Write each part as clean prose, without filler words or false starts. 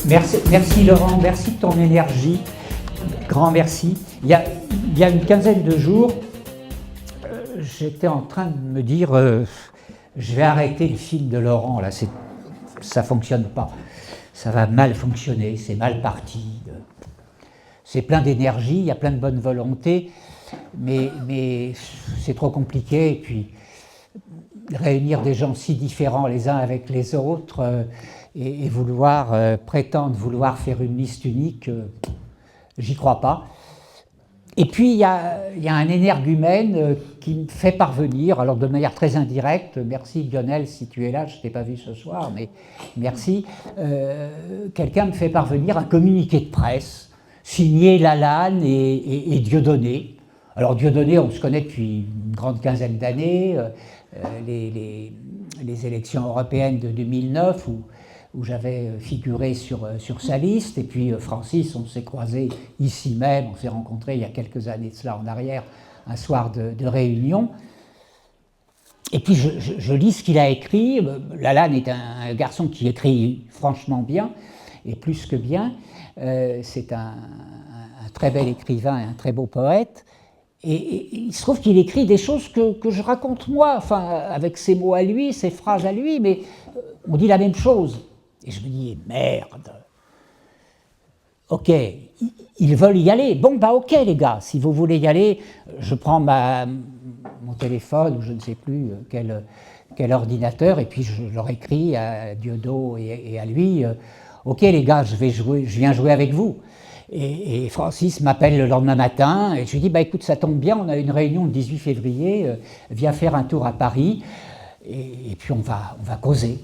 Merci Laurent, merci de ton énergie, grand merci. Il y a une quinzaine de jours, j'étais en train de me dire, je vais arrêter le film de Laurent, là, ça fonctionne pas, ça va mal fonctionner, c'est mal parti, c'est plein d'énergie, il y a plein de bonne volonté, mais c'est trop compliqué, et puis réunir des gens si différents les uns avec les autres et vouloir prétendre vouloir faire une liste unique, j'y crois pas. Et puis il y a un énergumène qui me fait parvenir, alors de manière très indirecte, merci Lionel si tu es là, je ne t'ai pas vu ce soir, mais merci, quelqu'un me fait parvenir un communiqué de presse signé Lalanne et Dieudonné. Alors Dieudonné, on se connaît depuis une grande quinzaine d'années, les élections européennes de 2009 où j'avais figuré sur sa liste, et puis Francis, on s'est croisés ici même, on s'est rencontrés il y a quelques années de cela en arrière, un soir de réunion. Et puis je lis ce qu'il a écrit. Lalanne est un garçon qui écrit franchement bien, et plus que bien. C'est un très bel écrivain et un très beau poète. Et il se trouve qu'il écrit des choses que je raconte moi, enfin, avec ses mots à lui, ses phrases à lui, mais on dit la même chose. Et je me dis, merde, ok, ils veulent y aller. Bon, bah ok les gars, si vous voulez y aller, je prends mon téléphone, ou je ne sais plus quel ordinateur, et puis je leur écris à Diodo et à lui, ok les gars, je viens jouer avec vous. Et Francis m'appelle le lendemain matin, et je lui dis, bah écoute, ça tombe bien, on a une réunion le 18 février, viens faire un tour à Paris, et puis on va causer.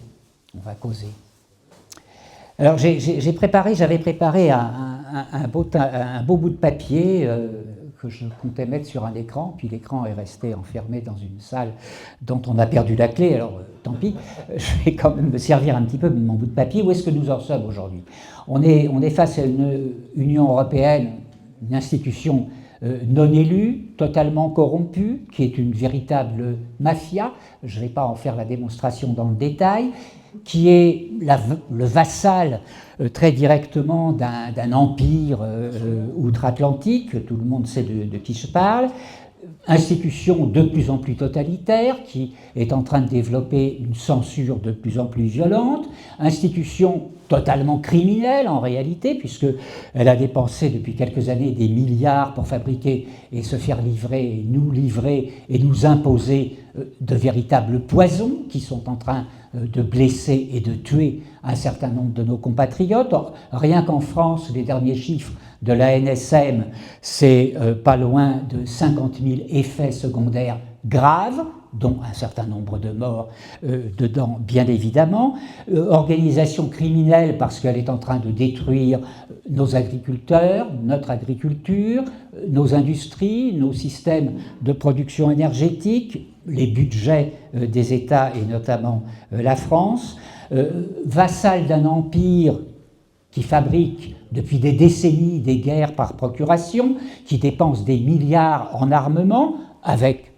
Alors j'avais préparé un beau bout de papier que je comptais mettre sur un écran, puis l'écran est resté enfermé dans une salle dont on a perdu la clé, alors tant pis, je vais quand même me servir un petit peu de mon bout de papier. Où est-ce que nous en sommes aujourd'hui ? On est face à une Union européenne, une institution non élue, totalement corrompue, qui est une véritable mafia, je ne vais pas en faire la démonstration dans le détail, qui est le vassal très directement d'un empire outre-Atlantique, tout le monde sait de qui je parle, institution de plus en plus totalitaire, qui est en train de développer une censure de plus en plus violente, institution totalement criminelle en réalité, puisqu'elle a dépensé depuis quelques années des milliards pour fabriquer et se faire livrer, et nous imposer de véritables poisons qui sont en train de blesser et de tuer un certain nombre de nos compatriotes. Rien qu'en France, les derniers chiffres de la NSM, c'est pas loin de 50 000 effets secondaires graves, dont un certain nombre de morts dedans, bien évidemment. Organisation criminelle parce qu'elle est en train de détruire nos agriculteurs, notre agriculture, nos industries, nos systèmes de production énergétique, les budgets des États et notamment la France. Vassal d'un empire qui fabrique depuis des décennies des guerres par procuration, qui dépense des milliards en armement avec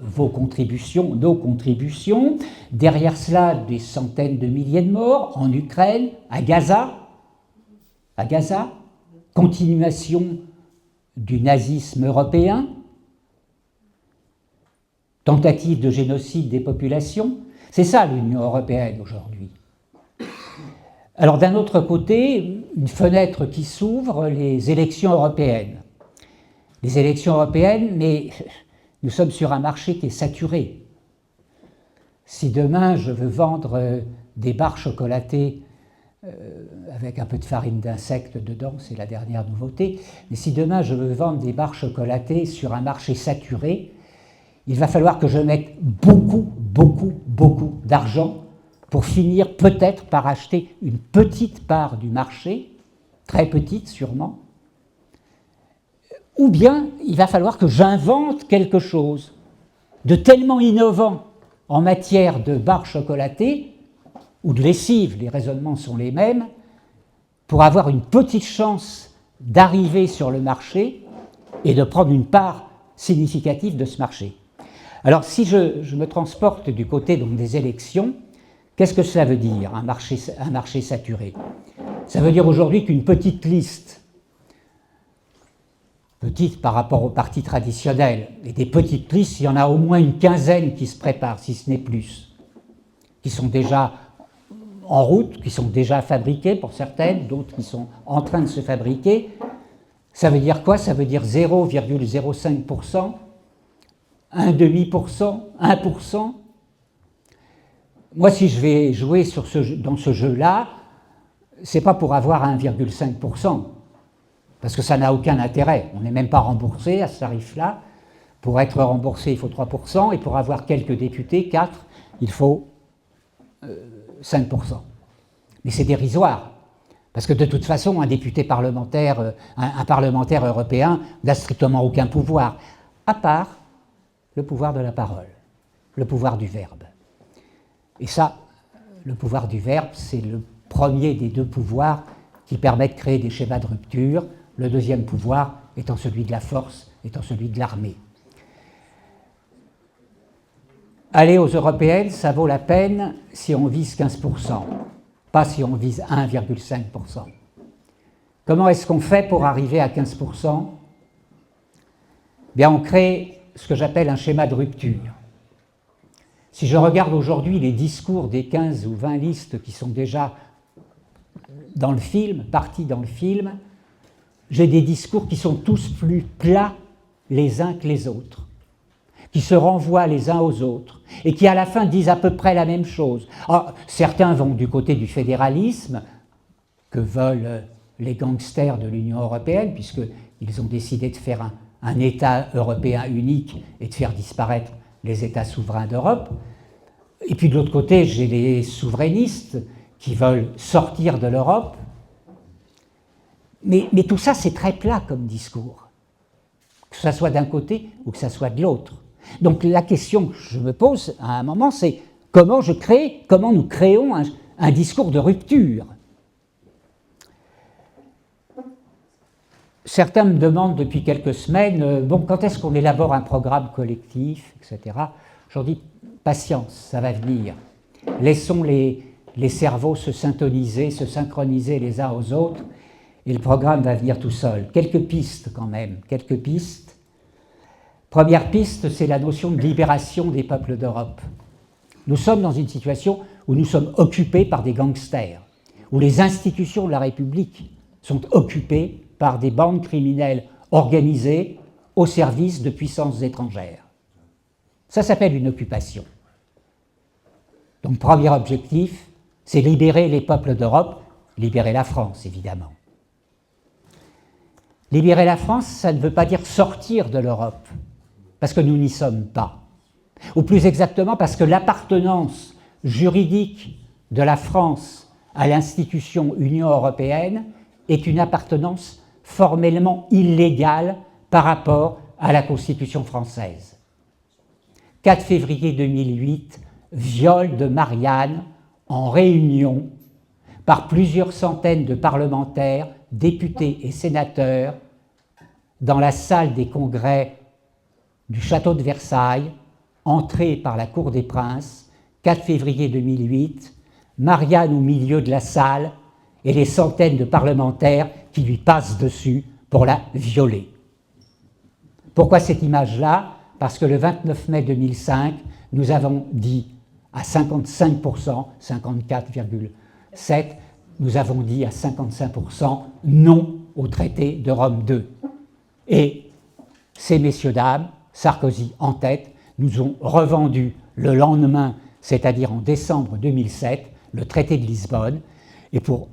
vos contributions, nos contributions. Derrière cela, des centaines de milliers de morts en Ukraine, à Gaza, continuation du nazisme européen, tentative de génocide des populations. C'est ça l'Union européenne aujourd'hui. Alors d'un autre côté, une fenêtre qui s'ouvre, les élections européennes. Les élections européennes, mais nous sommes sur un marché qui est saturé. Si demain je veux vendre des barres chocolatées avec un peu de farine d'insectes dedans, c'est la dernière nouveauté, mais si demain je veux vendre des barres chocolatées sur un marché saturé, il va falloir que je mette beaucoup d'argent pour finir peut-être par acheter une petite part du marché, très petite sûrement, ou bien il va falloir que j'invente quelque chose de tellement innovant en matière de barres chocolatées ou de lessive, les raisonnements sont les mêmes, pour avoir une petite chance d'arriver sur le marché et de prendre une part significative de ce marché. Alors si je me transporte du côté donc, des élections, qu'est-ce que cela veut dire, un marché saturé ? Ça veut dire aujourd'hui qu'une petite liste, petite par rapport aux partis traditionnels, et des petites listes, il y en a au moins une quinzaine qui se préparent, si ce n'est plus, qui sont déjà en route, qui sont déjà fabriquées pour certaines, d'autres qui sont en train de se fabriquer. Ça veut dire quoi? Ça veut dire 0,05%, 1,5%, 1%. Moi, si je vais jouer dans ce jeu-là, c'est pas pour avoir 1,5%, parce que ça n'a aucun intérêt. On n'est même pas remboursé à ce tarif-là. Pour être remboursé, il faut 3%, et pour avoir quelques députés, 4, il faut 5%. Mais c'est dérisoire, parce que de toute façon, un député parlementaire, un parlementaire européen n'a strictement aucun pouvoir, à part le pouvoir de la parole, le pouvoir du verbe. Et ça, le pouvoir du verbe, c'est le premier des deux pouvoirs qui permet de créer des schémas de rupture, le deuxième pouvoir étant celui de la force, étant celui de l'armée. Aller aux européennes, ça vaut la peine si on vise 15%, pas si on vise 1,5%. Comment est-ce qu'on fait pour arriver à 15%? Bien, on crée ce que j'appelle un schéma de rupture. Si je regarde aujourd'hui les discours des 15 ou 20 listes qui sont déjà dans le film, partis dans le film, j'ai des discours qui sont tous plus plats les uns que les autres, qui se renvoient les uns aux autres, et qui à la fin disent à peu près la même chose. Alors, certains vont du côté du fédéralisme, que veulent les gangsters de l'Union européenne, puisqu'ils ont décidé de faire un État européen unique et de faire disparaître les États souverains d'Europe. Et puis de l'autre côté, j'ai les souverainistes qui veulent sortir de l'Europe. Mais tout ça, c'est très plat comme discours, que ce soit d'un côté ou que ce soit de l'autre. Donc la question que je me pose à un moment, c'est comment nous créons un discours de rupture. Certains me demandent depuis quelques semaines, quand est-ce qu'on élabore un programme collectif, etc. Je leur dis, patience, ça va venir. Laissons les cerveaux se synchroniser les uns aux autres, et le programme va venir tout seul. Quelques pistes quand même, quelques pistes. Première piste, c'est la notion de libération des peuples d'Europe. Nous sommes dans une situation où nous sommes occupés par des gangsters, où les institutions de la République sont occupées par des bandes criminelles organisées au service de puissances étrangères. Ça s'appelle une occupation. Donc, premier objectif, c'est libérer les peuples d'Europe, libérer la France, évidemment. Libérer la France, ça ne veut pas dire sortir de l'Europe, parce que nous n'y sommes pas. Ou plus exactement, parce que l'appartenance juridique de la France à l'institution Union européenne est une appartenance formellement illégale par rapport à la Constitution française. 4 février 2008, viol de Marianne en réunion par plusieurs centaines de parlementaires, députés et sénateurs dans la salle des congrès du château de Versailles, entrée par la cour des princes, 4 février 2008, Marianne au milieu de la salle et les centaines de parlementaires qui lui passent dessus pour la violer. Pourquoi cette image-là? Parce que le 29 mai 2005, nous avons dit à 55%, 54,7%, nous avons dit à 55% non au traité de Rome II. Et ces messieurs-dames, Sarkozy en tête, nous ont revendu le lendemain, c'est-à-dire en décembre 2007, le traité de Lisbonne. Et pour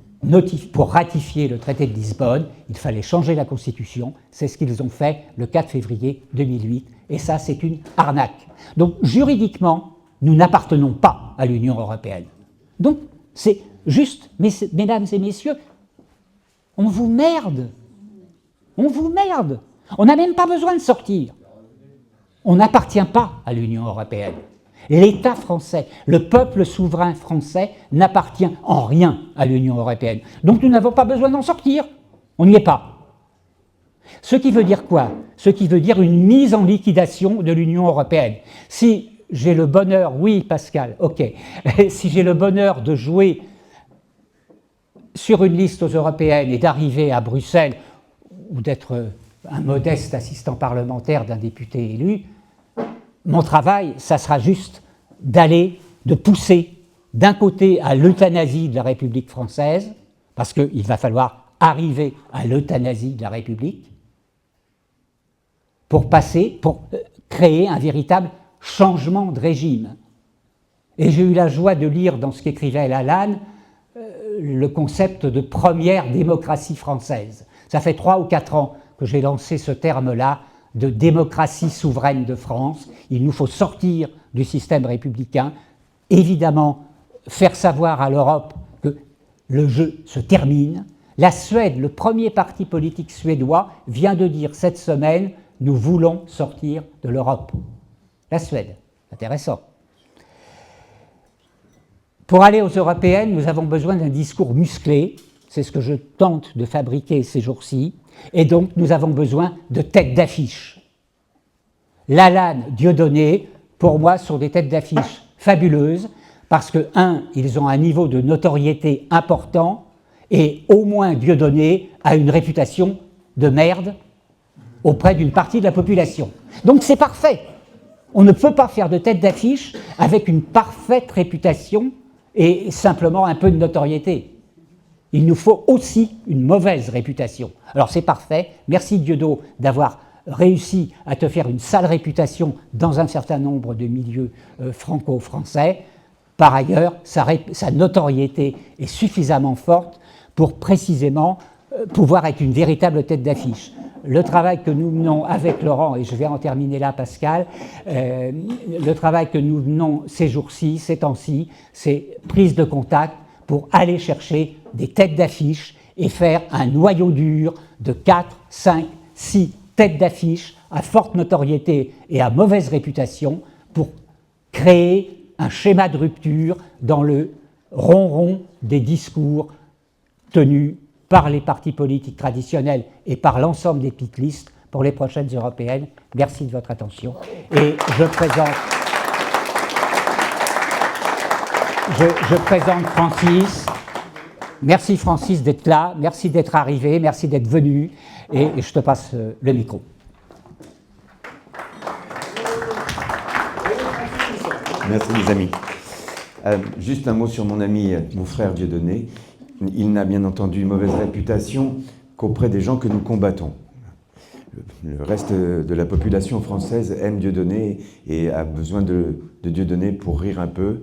ratifier le traité de Lisbonne, il fallait changer la Constitution. C'est ce qu'ils ont fait le 4 février 2008. Et ça, c'est une arnaque. Donc, juridiquement, nous n'appartenons pas à l'Union européenne. Donc, c'est juste, mesdames et messieurs, on vous merde. On vous merde. On n'a même pas besoin de sortir. On n'appartient pas à l'Union européenne. L'État français, le peuple souverain français n'appartient en rien à l'Union européenne. Donc nous n'avons pas besoin d'en sortir. On n'y est pas. Ce qui veut dire quoi? Ce qui veut dire une mise en liquidation de l'Union européenne. Si j'ai le bonheur, oui Pascal, ok, si j'ai le bonheur de jouer sur une liste aux européennes et d'arriver à Bruxelles ou d'être un modeste assistant parlementaire d'un député élu, mon travail, ça sera juste de pousser d'un côté à l'euthanasie de la République française, parce qu'il va falloir arriver à l'euthanasie de la République, pour créer un véritable changement de régime. Et j'ai eu la joie de lire dans ce qu'écrivait Lalanne le concept de première démocratie française. Ça fait 3 ou 4 ans que j'ai lancé ce terme-là de démocratie souveraine de France. Il nous faut sortir du système républicain, évidemment faire savoir à l'Europe que le jeu se termine. La Suède, le premier parti politique suédois, vient de dire cette semaine « Nous voulons sortir de l'Europe ». La Suède, intéressant. Pour aller aux européennes, nous avons besoin d'un discours musclé, c'est ce que je tente de fabriquer ces jours-ci, et donc nous avons besoin de têtes d'affiche. Lalanne, Dieudonné, pour moi, sont des têtes d'affiche fabuleuses, parce que, ils ont un niveau de notoriété important, et au moins Dieudonné a une réputation de merde auprès d'une partie de la population. Donc c'est parfait. On ne peut pas faire de tête d'affiche avec une parfaite réputation et simplement un peu de notoriété. Il nous faut aussi une mauvaise réputation. Alors c'est parfait, merci Dieudo d'avoir réussi à te faire une sale réputation dans un certain nombre de milieux franco-français. Par ailleurs, sa notoriété est suffisamment forte pour précisément pouvoir être une véritable tête d'affiche. Le travail que nous menons avec Laurent, et je vais en terminer là Pascal, le travail que nous menons ces jours-ci, ces temps-ci, c'est prise de contact pour aller chercher des têtes d'affiche et faire un noyau dur de 4, 5, 6 têtes d'affiche à forte notoriété et à mauvaise réputation pour créer un schéma de rupture dans le ronron des discours tenus par les partis politiques traditionnels et par l'ensemble des piclistes pour les prochaines européennes. Merci de votre attention. Et je présente Francis. Merci Francis d'être là, merci d'être arrivé, merci d'être venu, et je te passe le micro. Merci les amis. Juste un mot sur mon ami, mon frère Dieudonné. Il n'a bien entendu une mauvaise réputation qu'auprès des gens que nous combattons. Le reste de la population française aime Dieudonné et a besoin de Dieudonné pour rire un peu.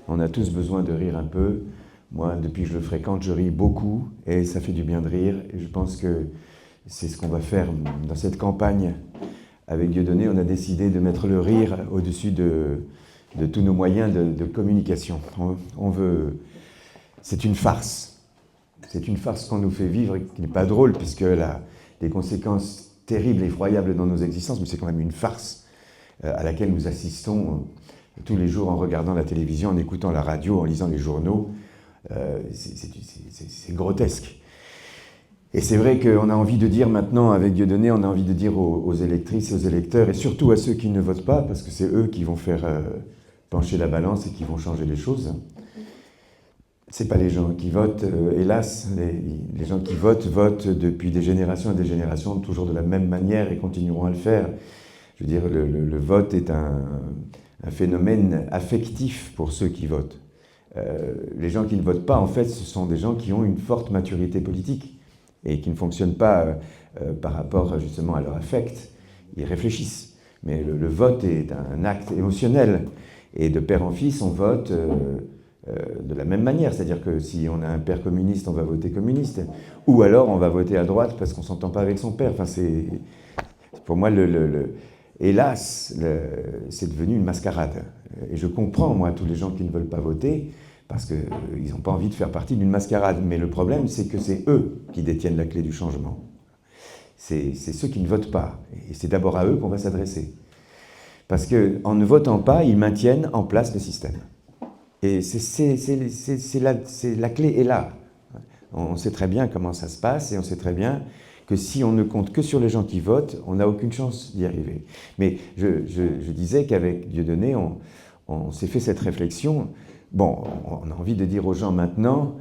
On a tous besoin de rire un peu. Moi, depuis que je le fréquente, je ris beaucoup et ça fait du bien de rire. Et je pense que c'est ce qu'on va faire dans cette campagne avec Dieudonné. On a décidé de mettre le rire au-dessus de tous nos moyens de communication. On veut... C'est une farce. C'est une farce qu'on nous fait vivre et qui n'est pas drôle puisque les conséquences terribles, effroyables dans nos existences, mais c'est quand même une farce à laquelle nous assistons tous les jours en regardant la télévision, en écoutant la radio, en lisant les journaux. C'est grotesque. Et c'est vrai qu'on a envie de dire maintenant, avec Dieudonné, on a envie de dire aux électrices et aux électeurs, et surtout à ceux qui ne votent pas, parce que c'est eux qui vont faire pencher la balance et qui vont changer les choses. C'est pas les gens qui votent, hélas, les gens qui votent depuis des générations et des générations, toujours de la même manière et continueront à le faire. Je veux dire, le vote est un phénomène affectif pour ceux qui votent. Les gens qui ne votent pas, en fait, ce sont des gens qui ont une forte maturité politique et qui ne fonctionnent pas par rapport justement à leur affect. Ils réfléchissent. Mais le vote est un acte émotionnel. Et de père en fils, on vote de la même manière. C'est-à-dire que si on a un père communiste, on va voter communiste. Ou alors on va voter à droite parce qu'on ne s'entend pas avec son père. Enfin, pour moi, hélas, c'est devenu une mascarade. Et je comprends, moi, tous les gens qui ne veulent pas voter parce qu'ils n'ont pas envie de faire partie d'une mascarade. Mais le problème, c'est que c'est eux qui détiennent la clé du changement. C'est ceux qui ne votent pas. Et c'est d'abord à eux qu'on va s'adresser. Parce qu'en ne votant pas, ils maintiennent en place le système. Et la clé est là. On sait très bien comment ça se passe et on sait très bien que si on ne compte que sur les gens qui votent, on n'a aucune chance d'y arriver. Mais je disais qu'avec Dieudonné, on s'est fait cette réflexion. Bon, on a envie de dire aux gens maintenant,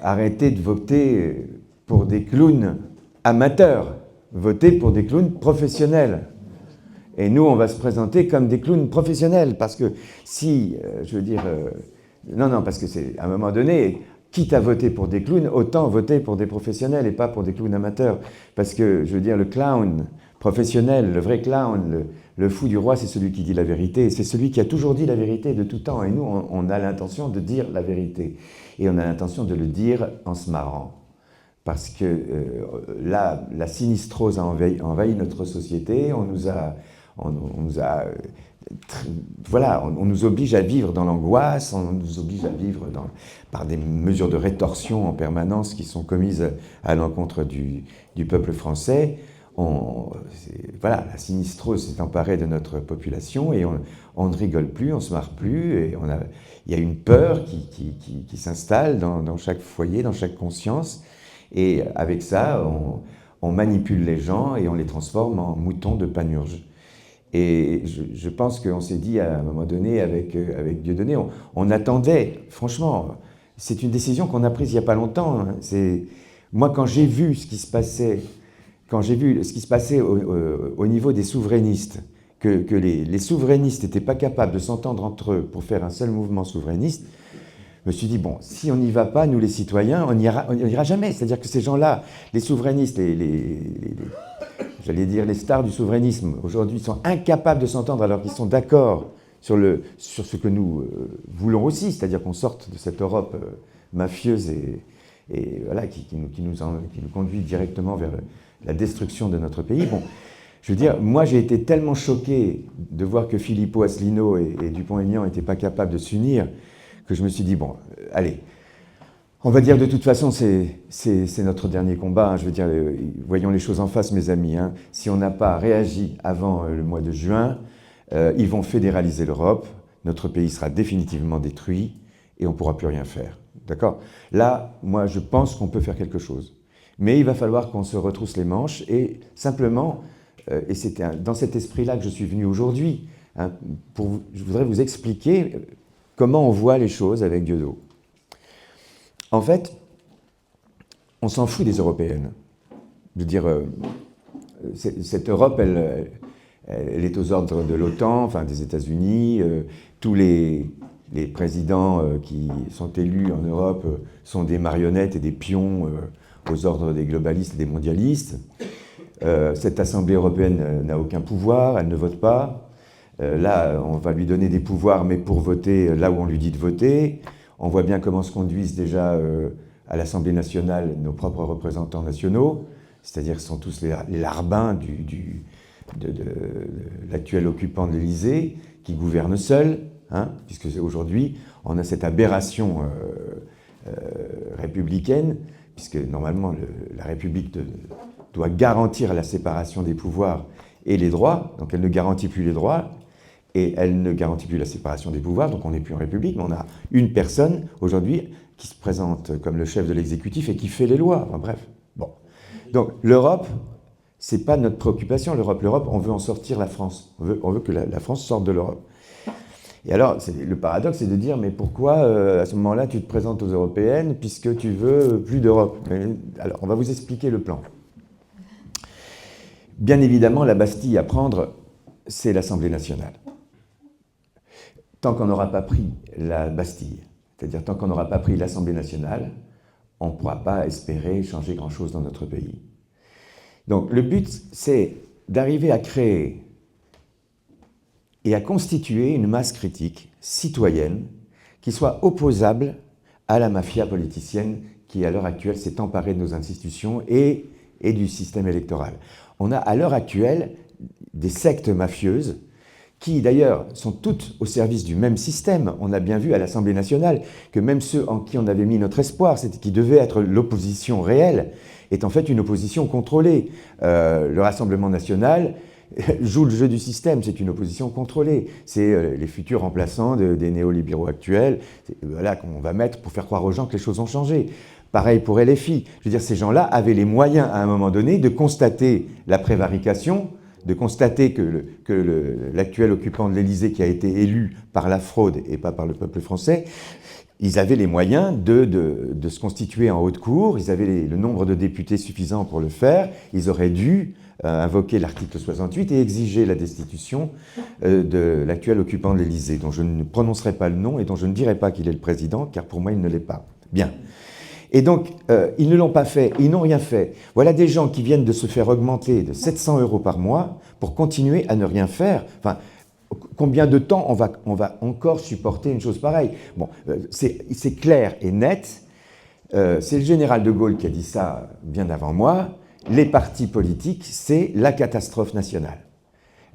arrêtez de voter pour des clowns amateurs, votez pour des clowns professionnels. Et nous, on va se présenter comme des clowns professionnels, parce que si, je veux dire, non, parce que c'est, à un moment donné, quitte à voter pour des clowns, autant voter pour des professionnels et pas pour des clowns amateurs. Parce que, je veux dire, le clown professionnel, le vrai clown, le fou du roi, c'est celui qui dit la vérité. C'est celui qui a toujours dit la vérité de tout temps. Et nous, on a l'intention de dire la vérité. Et on a l'intention de le dire en se marrant. Parce que là, la sinistrose a envahi notre société. On nous oblige à vivre dans l'angoisse, on nous oblige à vivre par des mesures de rétorsion en permanence qui sont commises à l'encontre du peuple français. La sinistrose s'est emparée de notre population et on ne rigole plus, on ne se marre plus. Et il y a une peur qui s'installe dans chaque foyer, dans chaque conscience. Et avec ça, on manipule les gens et on les transforme en moutons de panurge. Et je pense qu'on s'est dit à un moment donné avec Dieudonné, on attendait, franchement, c'est une décision qu'on a prise il n'y a pas longtemps. Hein. Moi, quand j'ai vu ce qui se passait, au niveau des souverainistes, que les souverainistes n'étaient pas capables de s'entendre entre eux pour faire un seul mouvement souverainiste, je me suis dit, bon, si on n'y va pas, nous les citoyens, on n'ira jamais. C'est-à-dire que ces gens-là, les souverainistes, j'allais dire les stars du souverainisme, aujourd'hui, sont incapables de s'entendre alors qu'ils sont d'accord sur ce que nous voulons aussi, c'est-à-dire qu'on sorte de cette Europe mafieuse et voilà, qui nous conduit directement vers la destruction de notre pays. Bon, je veux dire, moi j'ai été tellement choqué de voir que Philippot, Asselineau et Dupont-Aignan n'étaient pas capables de s'unir, que je me suis dit, bon, allez, on va dire de toute façon, c'est notre dernier combat. Hein. Je veux dire, voyons les choses en face, mes amis. Hein. Si on n'a pas réagi avant le mois de juin, ils vont fédéraliser l'Europe, notre pays sera définitivement détruit et on ne pourra plus rien faire. D'accord ? Là, moi, je pense qu'on peut faire quelque chose. Mais il va falloir qu'on se retrousse les manches et simplement, et c'est dans cet esprit-là que je suis venu aujourd'hui, hein, je voudrais vous expliquer comment on voit les choses avec Dieudonné. En fait, on s'en fout des européennes. Je veux dire, cette Europe, elle est aux ordres de l'OTAN, enfin des États-Unis. Tous les présidents qui sont élus en Europe sont des marionnettes et des pions aux ordres des globalistes et des mondialistes. Cette Assemblée européenne n'a aucun pouvoir, elle ne vote pas. Là, on va lui donner des pouvoirs, mais pour voter là où on lui dit de voter. On voit bien comment se conduisent déjà à l'Assemblée nationale nos propres représentants nationaux, c'est-à-dire que ce sont tous les larbins de l'actuel occupant de l'Élysée, qui gouvernent seuls, hein, puisque aujourd'hui, on a cette aberration républicaine, puisque normalement, la République doit garantir la séparation des pouvoirs et les droits, donc elle ne garantit plus les droits, et elle ne garantit plus la séparation des pouvoirs, donc on n'est plus en République, mais on a une personne aujourd'hui qui se présente comme le chef de l'exécutif et qui fait les lois. Enfin bref, bon. Donc l'Europe, c'est pas notre préoccupation. L'Europe, on veut en sortir la France. On veut que la France sorte de l'Europe. Et alors, le paradoxe, c'est de dire, mais pourquoi à ce moment-là tu te présentes aux européennes puisque tu veux plus d'Europe? Alors, on va vous expliquer le plan. Bien évidemment, la Bastille à prendre, c'est l'Assemblée nationale. Tant qu'on n'aura pas pris la Bastille, c'est-à-dire tant qu'on n'aura pas pris l'Assemblée nationale, on ne pourra pas espérer changer grand-chose dans notre pays. Donc le but, c'est d'arriver à créer et à constituer une masse critique citoyenne qui soit opposable à la mafia politicienne qui, à l'heure actuelle, s'est emparée de nos institutions et du système électoral. On a, à l'heure actuelle, des sectes mafieuses qui d'ailleurs sont toutes au service du même système. On a bien vu à l'Assemblée nationale que même ceux en qui on avait mis notre espoir, qui devait être l'opposition réelle, est en fait une opposition contrôlée. Le Rassemblement national joue le jeu du système, c'est une opposition contrôlée. C'est les futurs remplaçants des néolibéraux actuels, voilà, qu'on va mettre pour faire croire aux gens que les choses ont changé. Pareil pour LFI. Je veux dire, ces gens-là avaient les moyens à un moment donné de constater la prévarication, de constater que l'actuel occupant de l'Élysée, qui a été élu par la fraude et pas par le peuple français, ils avaient les moyens de se constituer en haute cour, ils avaient le nombre de députés suffisant pour le faire, ils auraient dû invoquer l'article 68 et exiger la destitution de l'actuel occupant de l'Élysée, dont je ne prononcerai pas le nom et dont je ne dirai pas qu'il est le président, car pour moi il ne l'est pas. Bien. Et donc, ils ne l'ont pas fait, ils n'ont rien fait. Voilà des gens qui viennent de se faire augmenter de 700 € par mois pour continuer à ne rien faire. Enfin, combien de temps on va encore supporter une chose pareille? Bon, c'est clair et net. C'est le général de Gaulle qui a dit ça bien avant moi. Les partis politiques, c'est la catastrophe nationale.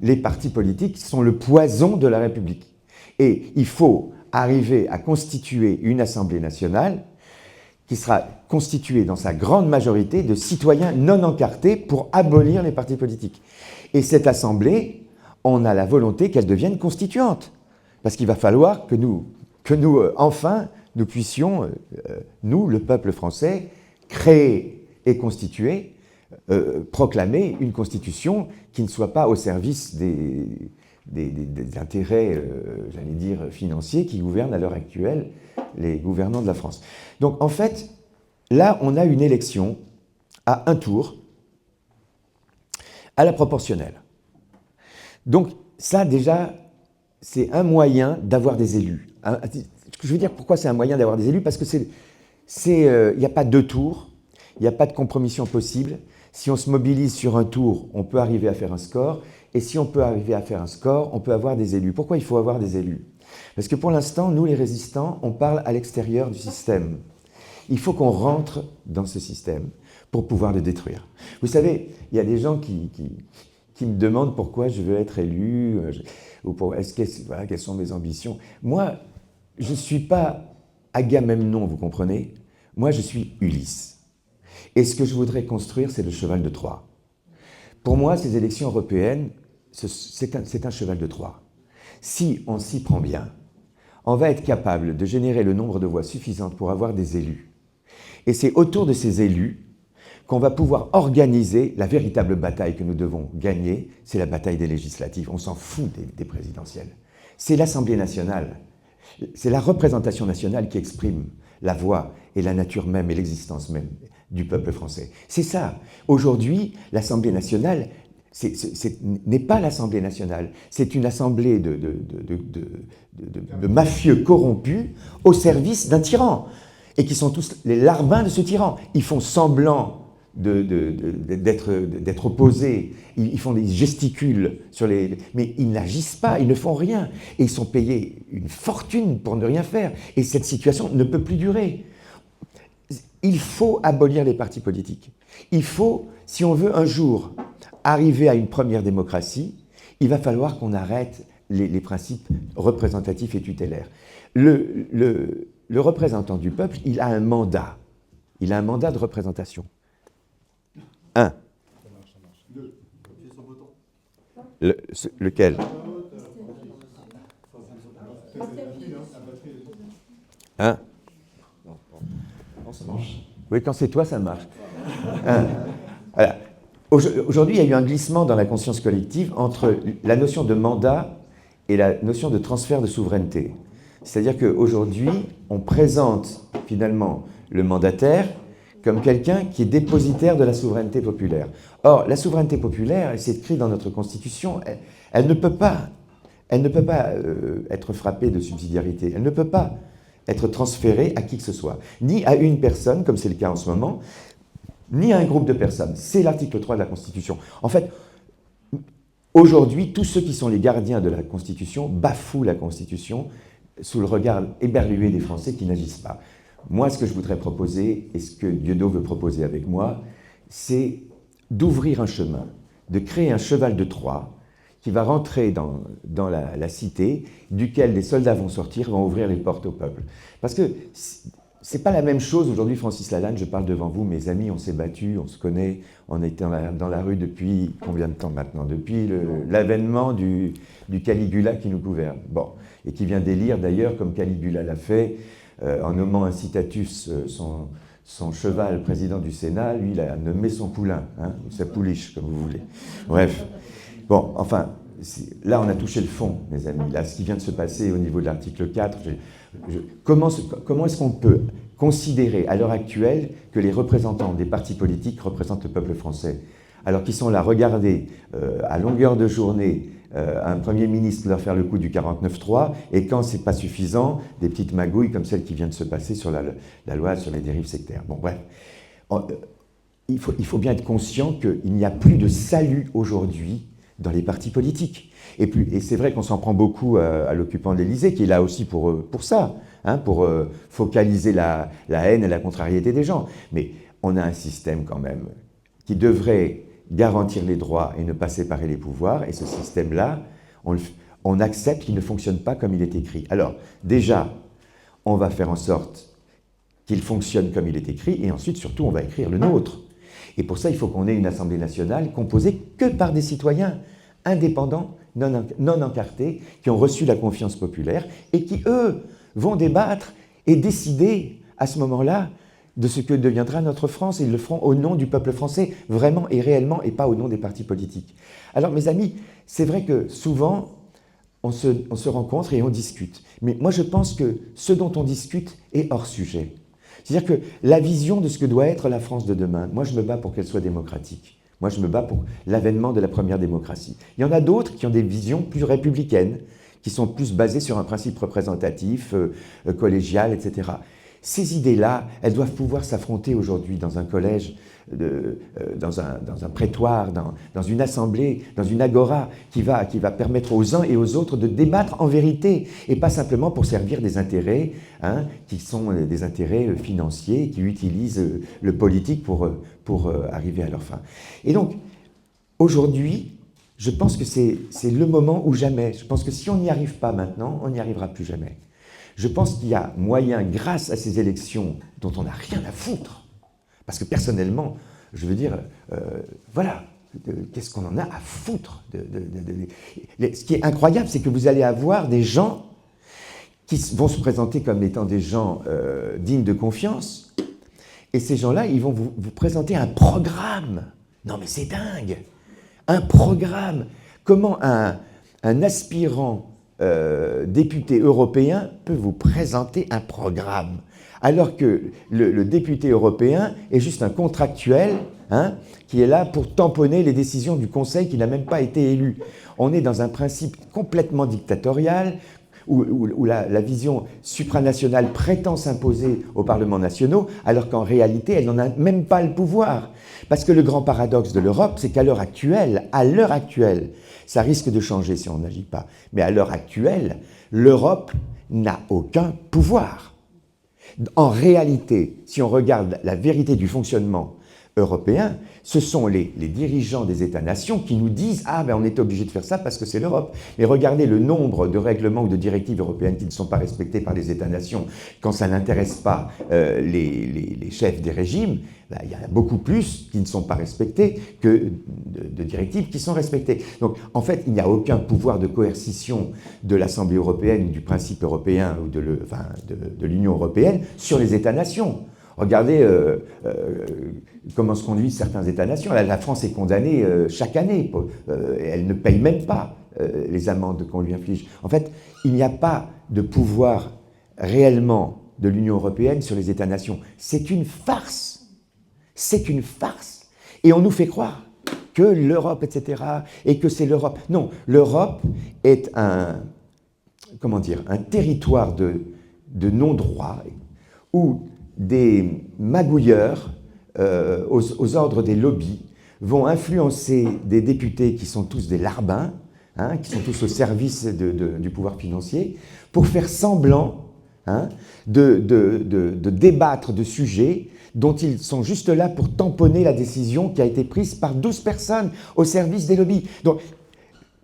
Les partis politiques sont le poison de la République. Et il faut arriver à constituer une Assemblée nationale qui sera constituée dans sa grande majorité de citoyens non encartés pour abolir les partis politiques. Et cette Assemblée, on a la volonté qu'elle devienne constituante. Parce qu'il va falloir que nous enfin, nous puissions, nous, le peuple français, créer et constituer, proclamer une constitution qui ne soit pas au service des intérêts, j'allais dire, financiers qui gouvernent à l'heure actuelle les gouvernants de la France. Donc, en fait, là, on a une élection à un tour, à la proportionnelle. Donc, ça, déjà, c'est un moyen d'avoir des élus. Je veux dire, pourquoi c'est un moyen d'avoir des élus? Parce que il n'y a pas deux tours, il n'y a pas de compromission possible. Si on se mobilise sur un tour, on peut arriver à faire un score. Et si on peut arriver à faire un score, on peut avoir des élus. Pourquoi il faut avoir des élus? Parce que pour l'instant, nous, les résistants, on parle à l'extérieur du système. Il faut qu'on rentre dans ce système pour pouvoir le détruire. Vous savez, il y a des gens qui me demandent pourquoi je veux être élu, ou voilà, quelles sont mes ambitions. Moi, je ne suis pas Agamemnon, vous comprenez? Moi, je suis Ulysse. Et ce que je voudrais construire, c'est le cheval de Troie. Pour moi, ces élections européennes, c'est un cheval de Troie. Si on s'y prend bien, on va être capable de générer le nombre de voix suffisantes pour avoir des élus. Et c'est autour de ces élus qu'on va pouvoir organiser la véritable bataille que nous devons gagner, c'est la bataille des législatives. On s'en fout des présidentielles. C'est l'Assemblée nationale, c'est la représentation nationale qui exprime la voix et la nature même et l'existence même du peuple français. C'est ça. Aujourd'hui, l'Assemblée nationale n'est pas l'Assemblée nationale. C'est une assemblée de mafieux corrompus au service d'un tyran. Et qui sont tous les larbins de ce tyran. Ils font semblant d'être opposés. Ils gesticulent mais ils n'agissent pas, ils ne font rien. Et ils sont payés une fortune pour ne rien faire. Et cette situation ne peut plus durer. Il faut abolir les partis politiques. Il faut, si on veut un jour arriver à une première démocratie, il va falloir qu'on arrête les principes représentatifs et tutélaires. Le représentant du peuple, il a un mandat. Il a un mandat de représentation. Lequel? Ça marche. Oui, quand c'est toi, ça marche. Voilà. Aujourd'hui, il y a eu un glissement dans la conscience collective entre la notion de mandat et la notion de transfert de souveraineté. C'est-à-dire qu'aujourd'hui, on présente finalement le mandataire comme quelqu'un qui est dépositaire de la souveraineté populaire. Or, la souveraineté populaire, c'est écrit dans notre Constitution, elle ne peut pas être frappée de subsidiarité. Elle ne peut pas être transférée à qui que ce soit. Ni à une personne, comme c'est le cas en ce moment, ni à un groupe de personnes. C'est l'article 3 de la Constitution. En fait, aujourd'hui, tous ceux qui sont les gardiens de la Constitution bafouent la Constitution sous le regard éberlué des Français qui n'agissent pas. Moi, ce que je voudrais proposer, et ce que Dieudonné veut proposer avec moi, c'est d'ouvrir un chemin, de créer un cheval de Troie qui va rentrer dans la cité, duquel des soldats vont sortir, vont ouvrir les portes au peuple. Parce que c'est pas la même chose aujourd'hui, Francis Lalanne, je parle devant vous, mes amis, on s'est battus, on se connaît, on était dans la rue depuis combien de temps maintenant? Depuis l'avènement du Caligula qui nous gouverne. Bon, et qui vient d'élire d'ailleurs, comme Caligula l'a fait, en nommant Incitatus son cheval président du Sénat, lui il a nommé son poulain, ou sa pouliche, comme vous voulez. Bref. Bon, enfin, là, on a touché le fond, mes amis. Là, ce qui vient de se passer au niveau de l'article 4, comment est-ce qu'on peut considérer à l'heure actuelle que les représentants des partis politiques représentent le peuple français, alors qu'ils sont là, regardez, à longueur de journée, un Premier ministre leur faire le coup du 49-3, et quand c'est pas suffisant, des petites magouilles comme celle qui vient de se passer sur la loi sur les dérives sectaires. Bon, bref. Il faut bien être conscient qu'il n'y a plus de salut aujourd'hui dans les partis politiques. Et c'est vrai qu'on s'en prend beaucoup à l'occupant de l'Élysée, qui est là aussi pour ça, hein, pour focaliser la haine et la contrariété des gens. Mais on a un système quand même qui devrait garantir les droits et ne pas séparer les pouvoirs, et ce système-là, on accepte qu'il ne fonctionne pas comme il est écrit. Alors, déjà, on va faire en sorte qu'il fonctionne comme il est écrit, et ensuite, surtout, on va écrire le nôtre. Et pour ça, il faut qu'on ait une Assemblée nationale composée que par des citoyens indépendants, non encartés, qui ont reçu la confiance populaire, et qui, eux, vont débattre et décider, à ce moment-là, de ce que deviendra notre France, et ils le feront au nom du peuple français, vraiment et réellement, et pas au nom des partis politiques. Alors, mes amis, c'est vrai que souvent, on se rencontre et on discute. Mais moi, je pense que ce dont on discute est hors sujet. C'est-à-dire que la vision de ce que doit être la France de demain, moi, je me bats pour qu'elle soit démocratique. Moi, je me bats pour l'avènement de la première démocratie. Il y en a d'autres qui ont des visions plus républicaines, qui sont plus basées sur un principe représentatif, collégial, etc. Ces idées-là, elles doivent pouvoir s'affronter aujourd'hui dans un collège, dans un prétoire, dans une assemblée, dans une agora qui va permettre aux uns et aux autres de débattre en vérité, et pas simplement pour servir des intérêts, hein, qui sont des intérêts financiers, qui utilisent le politique pour arriver à leur fin. Et donc, aujourd'hui, je pense que c'est le moment ou jamais. Je pense que si on n'y arrive pas maintenant, on n'y arrivera plus jamais. Je pense qu'il y a moyen, grâce à ces élections dont on n'a rien à foutre, parce que personnellement, je veux dire, voilà, qu'est-ce qu'on en a à foutre Ce qui est incroyable, c'est que vous allez avoir des gens qui vont se présenter comme étant des gens dignes de confiance, et ces gens-là, ils vont vous présenter un programme. Non mais c'est dingue! Un programme. Comment un aspirant député européen peut vous présenter un programme, alors que le député européen est juste un contractuel, hein, qui est là pour tamponner les décisions du Conseil qui n'a même pas été élu. On est dans un principe complètement dictatorial, où la vision supranationale prétend s'imposer aux parlements nationaux, alors qu'en réalité, elle n'en a même pas le pouvoir. Parce que le grand paradoxe de l'Europe, c'est qu'à l'heure actuelle, ça risque de changer si on n'agit pas, mais à l'heure actuelle, l'Europe n'a aucun pouvoir. En réalité, si on regarde la vérité du fonctionnement européen, ce sont les dirigeants des États-nations qui nous disent « Ah, ben on est obligé de faire ça parce que c'est l'Europe ». Mais regardez le nombre de règlements ou de directives européennes qui ne sont pas respectées par les États-nations quand ça n'intéresse pas les chefs des régimes. Ben, il y en a beaucoup plus qui ne sont pas respectées que de directives qui sont respectées. Donc, en fait, il n'y a aucun pouvoir de coercition de l'Assemblée européenne, du principe européen ou de l'Union européenne sur les États-nations. Regardez comment se conduisent certains États-nations. La France est condamnée chaque année. Elle ne paye même pas les amendes qu'on lui inflige. En fait, il n'y a pas de pouvoir réellement de l'Union européenne sur les États-nations. C'est une farce. C'est une farce. Et on nous fait croire que l'Europe, etc., et que c'est l'Europe. Non, l'Europe est un territoire de non-droit où des magouilleurs aux ordres des lobbies vont influencer des députés qui sont tous des larbins, hein, qui sont tous au service du pouvoir financier, pour faire semblant, hein, de débattre de sujets dont ils sont juste là pour tamponner la décision qui a été prise par 12 personnes au service des lobbies. Donc,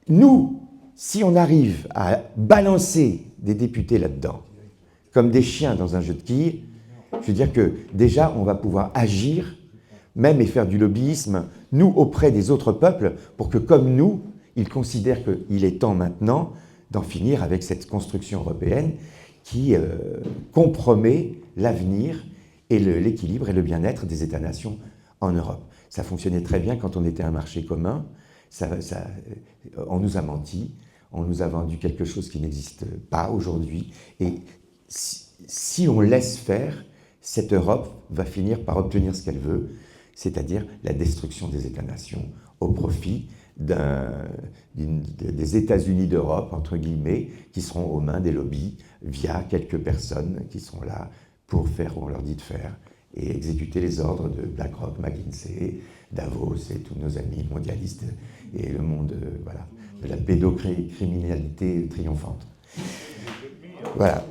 nous, si on arrive à balancer des députés là-dedans, comme des chiens dans un jeu de quilles, je veux dire que déjà, on va pouvoir agir, même et faire du lobbyisme, nous, auprès des autres peuples, pour que, comme nous, ils considèrent qu'il est temps maintenant d'en finir avec cette construction européenne qui compromet l'avenir et l'équilibre et le bien-être des États-nations en Europe. Ça fonctionnait très bien quand on était un marché commun, on nous a menti, on nous a vendu quelque chose qui n'existe pas aujourd'hui. Et si on laisse faire, cette Europe va finir par obtenir ce qu'elle veut, c'est-à-dire la destruction des États-nations au profit des États-Unis d'Europe, entre guillemets, qui seront aux mains des lobbies via quelques personnes qui seront là pour faire ce qu'on leur dit de faire et exécuter les ordres de BlackRock, McKinsey, Davos et tous nos amis mondialistes et le monde de la pédocriminalité triomphante. Voilà.